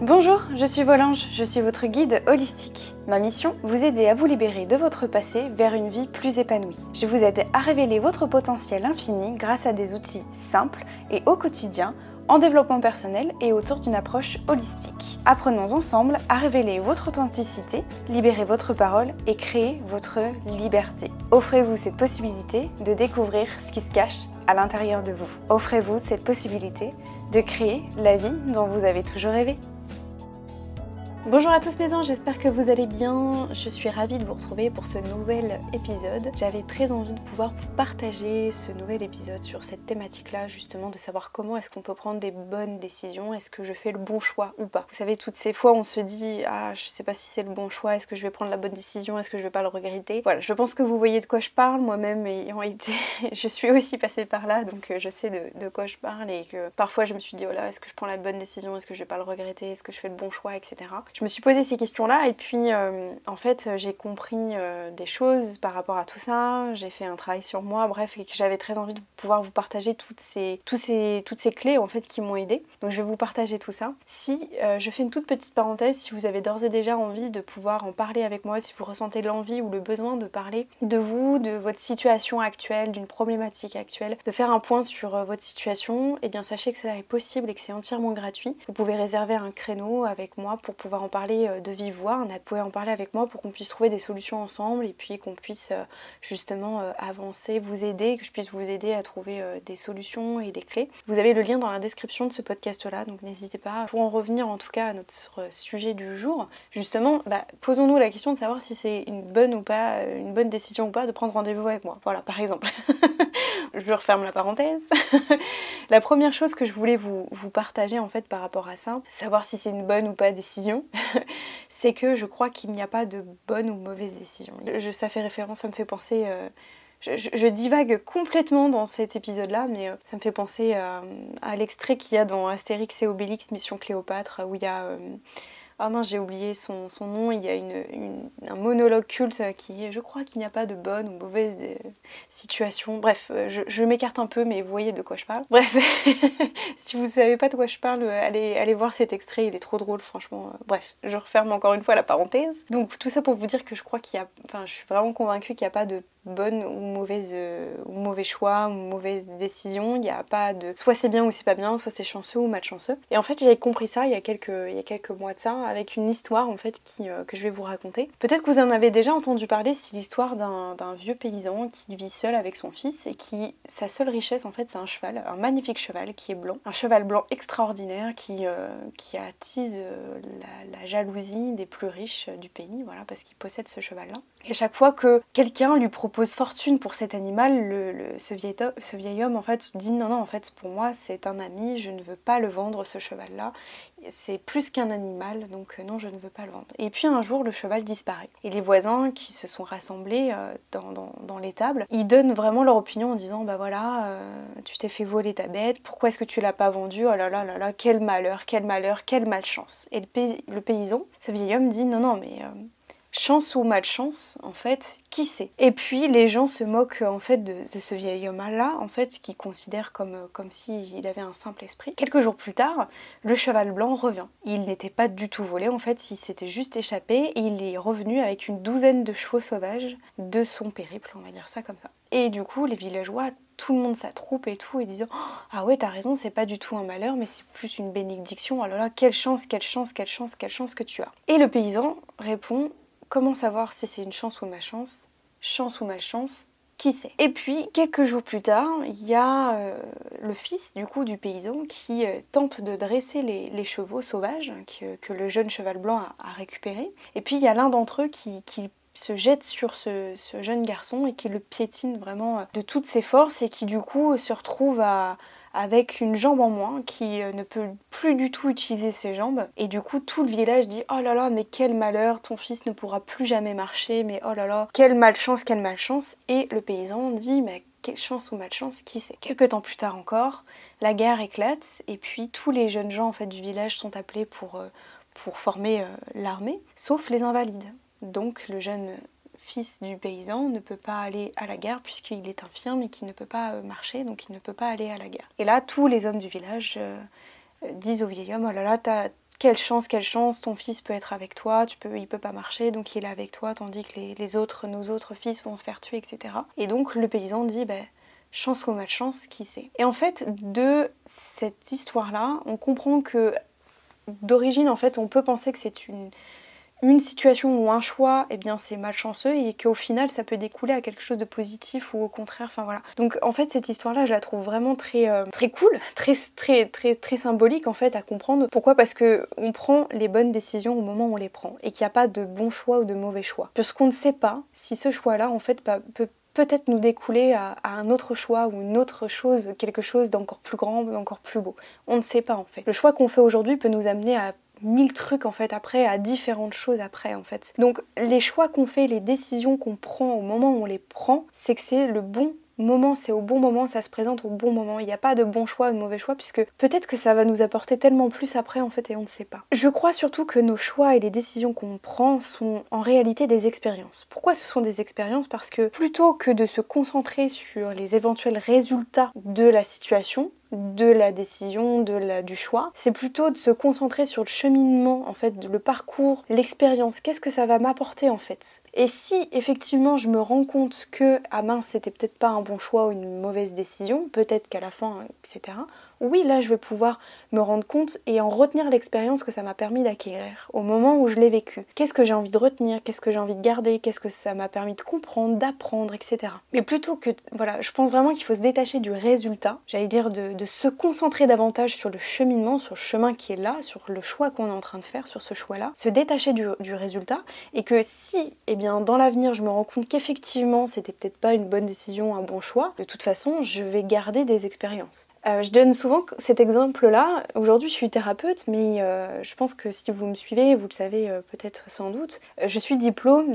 Bonjour, je suis Volange, je suis votre guide holistique. Ma mission, vous aider à vous libérer de votre passé vers une vie plus épanouie. Je vous aide à révéler votre potentiel infini grâce à des outils simples et au quotidien, en développement personnel et autour d'une approche holistique. Apprenons ensemble à révéler votre authenticité, libérer votre parole et créer votre liberté. Offrez-vous cette possibilité de découvrir ce qui se cache à l'intérieur de vous. Offrez-vous cette possibilité de créer la vie dont vous avez toujours rêvé. Bonjour à tous mes anges, j'espère que vous allez bien. Je suis ravie de vous retrouver pour ce nouvel épisode. J'avais très envie de pouvoir vous partager ce nouvel épisode sur cette thématique-là, justement de savoir comment est-ce qu'on peut prendre des bonnes décisions, est-ce que je fais le bon choix ou pas. Vous savez, toutes ces fois on se dit « Ah, je sais pas si c'est le bon choix, est-ce que je vais prendre la bonne décision, est-ce que je vais pas le regretter ?» Voilà, je pense que vous voyez de quoi je parle, moi-même ayant été... je suis aussi passée par là, donc je sais de quoi je parle et que parfois je me suis dit « Oh là, est-ce que je prends la bonne décision, est-ce que je vais pas le regretter, est-ce que je fais le bon choix, etc. » Je me suis posé ces questions-là et puis en fait j'ai compris des choses par rapport à tout ça, j'ai fait un travail sur moi, bref, et que j'avais très envie de pouvoir vous partager toutes ces clés en fait qui m'ont aidée. Donc je vais vous partager tout ça. Si je fais une toute petite parenthèse, si vous avez d'ores et déjà envie de pouvoir en parler avec moi, si vous ressentez l'envie ou le besoin de parler de vous, de votre situation actuelle, d'une problématique actuelle, de faire un point sur votre situation, et bien sachez que cela est possible et que c'est entièrement gratuit. Vous pouvez réserver un créneau avec moi pour pouvoir en parler de vive voix, vous pouvez en parler avec moi pour qu'on puisse trouver des solutions ensemble et puis qu'on puisse justement avancer, vous aider, que je puisse vous aider à trouver des solutions et des clés. Vous avez le lien dans la description de ce podcast là, donc n'hésitez pas. Pour en revenir en tout cas à notre sujet du jour, justement, posons-nous la question de savoir si c'est une bonne ou pas, une bonne décision ou pas de prendre rendez-vous avec moi. Voilà, par exemple. Je referme la parenthèse. La première chose que je voulais vous partager en fait par rapport à ça, savoir si c'est une bonne ou pas décision, c'est que je crois qu'il n'y a pas de bonne ou mauvaise décision. Ça fait référence, ça me fait penser... Je divague complètement dans cet épisode-là, mais ça me fait penser à l'extrait qu'il y a dans Astérix et Obélix, Mission Cléopâtre, où il y a... Ah mince, j'ai oublié son nom, il y a un monologue culte qui est « Je crois qu'il n'y a pas de bonne ou mauvaise situation ». Bref, je m'écarte un peu, mais vous voyez de quoi je parle. Bref, si vous ne savez pas de quoi je parle, allez voir cet extrait, il est trop drôle, franchement. Bref, je referme encore une fois la parenthèse. Donc tout ça pour vous dire que je crois qu'il y a... Enfin, je suis vraiment convaincue qu'il n'y a pas de bonne ou mauvaise ou mauvais choix ou mauvaise décision. Il n'y a pas de soit c'est bien ou c'est pas bien, soit c'est chanceux ou malchanceux. Et en fait j'avais compris ça il y a quelques mois de ça avec une histoire en fait que je vais vous raconter. Peut-être que vous en avez déjà entendu parler, c'est l'histoire d'un vieux paysan qui vit seul avec son fils et qui, sa seule richesse en fait c'est un cheval, un magnifique cheval qui est blanc, un cheval blanc extraordinaire qui attise la jalousie des plus riches du pays, voilà, parce qu'il possède ce cheval là. Et à chaque fois que quelqu'un lui propose fortune pour cet animal, ce vieil homme en fait dit non, en fait pour moi c'est un ami, je ne veux pas le vendre ce cheval là, c'est plus qu'un animal, donc non, je ne veux pas le vendre. Et puis un jour le cheval disparaît et les voisins qui se sont rassemblés dans l'étable, ils donnent vraiment leur opinion en disant bah voilà, tu t'es fait voler ta bête, pourquoi est-ce que tu l'as pas vendu, oh là là là là, quel malheur, quelle malchance. Et le paysan, ce vieil homme dit non mais chance ou malchance, en fait, qui sait? Et puis les gens se moquent en fait de ce vieil homme-là, en fait, qui considère comme s'il avait un simple esprit. Quelques jours plus tard, le cheval blanc revient. Il n'était pas du tout volé, en fait, il s'était juste échappé et il est revenu avec une douzaine de chevaux sauvages de son périple, on va dire ça comme ça. Et du coup, les villageois, tout le monde s'attroupe et tout, et disant oh, ah ouais, t'as raison, c'est pas du tout un malheur, mais c'est plus une bénédiction. Oh là là, quelle chance que tu as. Et le paysan répond comment savoir si c'est une chance ou malchance? Chance ou malchance, qui sait? Et puis, quelques jours plus tard, il y a le fils du coup du paysan qui tente de dresser les chevaux sauvages que le jeune cheval blanc a récupéré. Et puis, il y a l'un d'entre eux qui se jette sur ce jeune garçon et qui le piétine vraiment de toutes ses forces et qui du coup se retrouve avec une jambe en moins, qui ne peut plus du tout utiliser ses jambes. Et du coup, tout le village dit « Oh là là, mais quel malheur, ton fils ne pourra plus jamais marcher, mais oh là là, quelle malchance, quelle malchance !» Et le paysan dit « Mais quelle chance ou malchance, qui sait ?» Quelques temps plus tard encore, la guerre éclate, et puis tous les jeunes gens en fait, du village sont appelés pour former l'armée, sauf les invalides. Donc le jeune fils du paysan ne peut pas aller à la guerre puisqu'il est infirme et qu'il ne peut pas marcher, donc il ne peut pas aller à la guerre. Et là, tous les hommes du village disent au vieil homme « Oh là là, quelle chance, ton fils peut être avec toi, il peut pas marcher, donc il est avec toi, tandis que nos autres fils vont se faire tuer, etc. Et donc le paysan dit, chance ou malchance, qui sait. Et en fait, de cette histoire-là, on comprend que d'origine, en fait, on peut penser que c'est une situation ou un choix, eh bien c'est malchanceux et qu'au final ça peut découler à quelque chose de positif ou au contraire, enfin voilà. Donc en fait cette histoire-là je la trouve vraiment très cool, très symbolique en fait à comprendre. Pourquoi? Parce que on prend les bonnes décisions au moment où on les prend et qu'il n'y a pas de bon choix ou de mauvais choix. Puisqu'on ne sait pas si ce choix-là en fait peut peut-être nous découler à un autre choix ou une autre chose, quelque chose d'encore plus grand, d'encore plus beau. On ne sait pas en fait. Le choix qu'on fait aujourd'hui peut nous amener à 1000 trucs en fait après, à différentes choses après en fait. Donc les choix qu'on fait, les décisions qu'on prend au moment où on les prend, c'est que c'est le bon moment, c'est au bon moment, ça se présente au bon moment. Il n'y a pas de bon choix ou de mauvais choix puisque peut-être que ça va nous apporter tellement plus après en fait et on ne sait pas. Je crois surtout que nos choix et les décisions qu'on prend sont en réalité des expériences. Pourquoi ce sont des expériences? Parce que plutôt que de se concentrer sur les éventuels résultats de la situation, de la décision, du choix, c'est plutôt de se concentrer sur le cheminement, en fait, le parcours, l'expérience, qu'est-ce que ça va m'apporter en fait. Et si effectivement je me rends compte que, ah mince, c'était peut-être pas un bon choix ou une mauvaise décision, peut-être qu'à la fin, etc., oui, là je vais pouvoir me rendre compte et en retenir l'expérience que ça m'a permis d'acquérir au moment où je l'ai vécu. Qu'est-ce que j'ai envie de retenir, qu'est-ce que j'ai envie de garder, qu'est-ce que ça m'a permis de comprendre, d'apprendre, etc. Mais plutôt que, voilà, je pense vraiment qu'il faut se détacher du résultat, j'allais dire de se concentrer davantage sur le cheminement, sur le chemin qui est là, sur le choix qu'on est en train de faire, sur ce choix-là, se détacher du résultat et que si, eh bien, dans l'avenir, je me rends compte qu'effectivement, c'était peut-être pas une bonne décision, un bon choix, de toute façon, je vais garder des expériences. Je donne souvent cet exemple-là. Aujourd'hui, je suis thérapeute, mais je pense que si vous me suivez, vous le savez peut-être sans doute. Je suis diplômée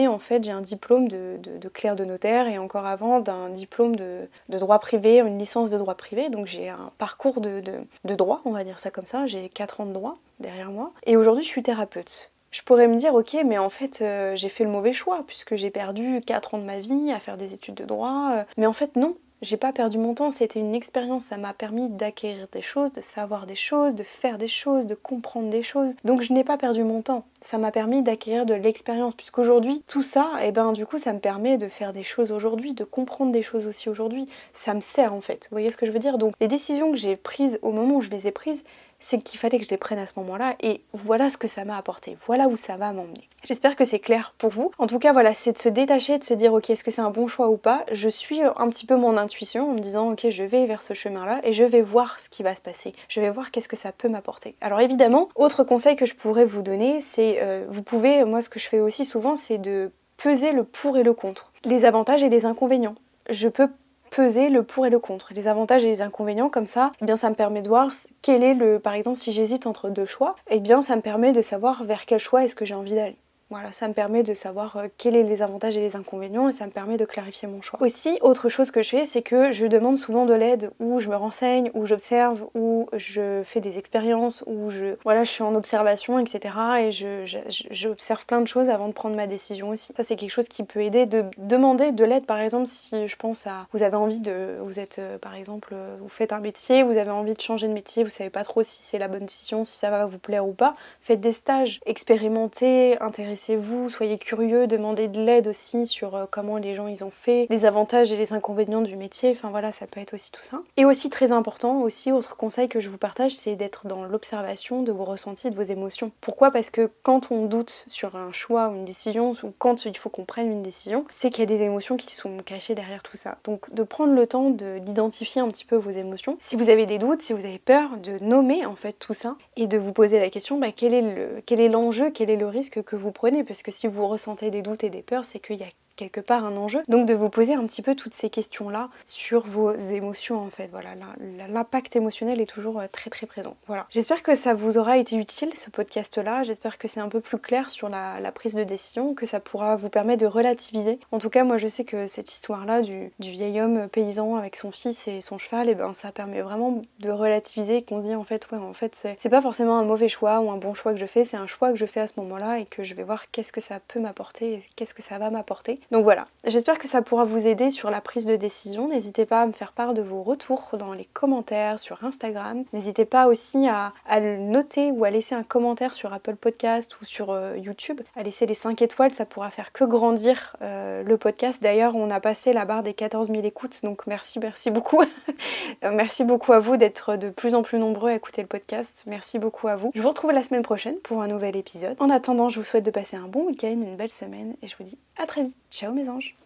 en fait. J'ai un diplôme de clerc de notaire et encore avant d'un diplôme de droit privé, une licence de droit privé. Donc j'ai un parcours de droit, on va dire ça comme ça. J'ai 4 ans de droit derrière moi. Et aujourd'hui, je suis thérapeute. Je pourrais me dire, ok, mais en fait, j'ai fait le mauvais choix puisque j'ai perdu 4 ans de ma vie à faire des études de droit. Mais en fait, non. J'ai pas perdu mon temps, c'était une expérience, ça m'a permis d'acquérir des choses, de savoir des choses, de faire des choses, de comprendre des choses. Donc je n'ai pas perdu mon temps, ça m'a permis d'acquérir de l'expérience, puisqu'aujourd'hui, tout ça, du coup, ça me permet de faire des choses aujourd'hui, de comprendre des choses aussi aujourd'hui. Ça me sert en fait, vous voyez ce que je veux dire? Donc les décisions que j'ai prises au moment où je les ai prises, c'est qu'il fallait que je les prenne à ce moment-là et voilà ce que ça m'a apporté, voilà où ça va m'emmener. J'espère que c'est clair pour vous. En tout cas, voilà, c'est de se détacher, de se dire ok, est-ce que c'est un bon choix ou pas. Je suis un petit peu mon intuition en me disant ok, je vais vers ce chemin-là et je vais voir ce qui va se passer. Je vais voir qu'est-ce que ça peut m'apporter. Alors évidemment, autre conseil que je pourrais vous donner, c'est vous pouvez, moi ce que je fais aussi souvent, c'est de peser le pour et le contre, les avantages et les inconvénients. Je peux peser le pour et le contre, les avantages et les inconvénients, comme ça, eh bien ça me permet de voir quel est par exemple si j'hésite entre deux choix, eh bien ça me permet de savoir vers quel choix est-ce que j'ai envie d'aller. Voilà, ça me permet de savoir quels sont les avantages et les inconvénients et ça me permet de clarifier mon choix. Aussi, autre chose que je fais, c'est que je demande souvent de l'aide, ou je me renseigne, ou j'observe, ou je fais des expériences, ou je suis en observation, etc. Et j'observe plein de choses avant de prendre ma décision aussi. Ça, c'est quelque chose qui peut aider, de demander de l'aide. Par exemple, si je pense à, vous avez envie vous êtes par exemple, vous faites un métier, vous avez envie de changer de métier, vous savez pas trop si c'est la bonne décision, si ça va vous plaire ou pas, faites des stages, expérimentez, intéressez-vous, soyez curieux, demandez de l'aide aussi sur comment les gens ils ont fait, les avantages et les inconvénients du métier, enfin voilà, ça peut être aussi tout ça. Et aussi très important, aussi autre conseil que je vous partage, c'est d'être dans l'observation de vos ressentis, de vos émotions. Pourquoi? Parce que quand on doute sur un choix ou une décision, ou quand il faut qu'on prenne une décision, c'est qu'il y a des émotions qui sont cachées derrière tout ça. Donc de prendre le temps d'identifier un petit peu vos émotions. Si vous avez des doutes, si vous avez peur, de nommer en fait tout ça et de vous poser la question, quel est l'enjeu, quel est le risque que vous prenez, parce que si vous ressentez des doutes et des peurs, c'est qu'il y a quelque part un enjeu. Donc de vous poser un petit peu toutes ces questions-là sur vos émotions en fait. Voilà, l'impact émotionnel est toujours très très présent. Voilà. J'espère que ça vous aura été utile ce podcast-là. J'espère que c'est un peu plus clair sur la prise de décision, que ça pourra vous permettre de relativiser. En tout cas, moi je sais que cette histoire-là du vieil homme paysan avec son fils et son cheval, ça permet vraiment de relativiser, qu'on se dit en fait c'est pas forcément un mauvais choix ou un bon choix que je fais, c'est un choix que je fais à ce moment-là et que je vais voir qu'est-ce que ça peut m'apporter et qu'est-ce que ça va m'apporter. Donc voilà, j'espère que ça pourra vous aider sur la prise de décision. N'hésitez pas à me faire part de vos retours dans les commentaires sur Instagram. N'hésitez pas aussi à le noter ou à laisser un commentaire sur Apple Podcast ou sur YouTube. À laisser les 5 étoiles, ça pourra faire que grandir le podcast. D'ailleurs, on a passé la barre des 14 000 écoutes, donc merci beaucoup. Merci beaucoup à vous d'être de plus en plus nombreux à écouter le podcast. Merci beaucoup à vous. Je vous retrouve la semaine prochaine pour un nouvel épisode. En attendant, je vous souhaite de passer un bon week-end, une belle semaine et je vous dis à très vite. Ciao mes anges.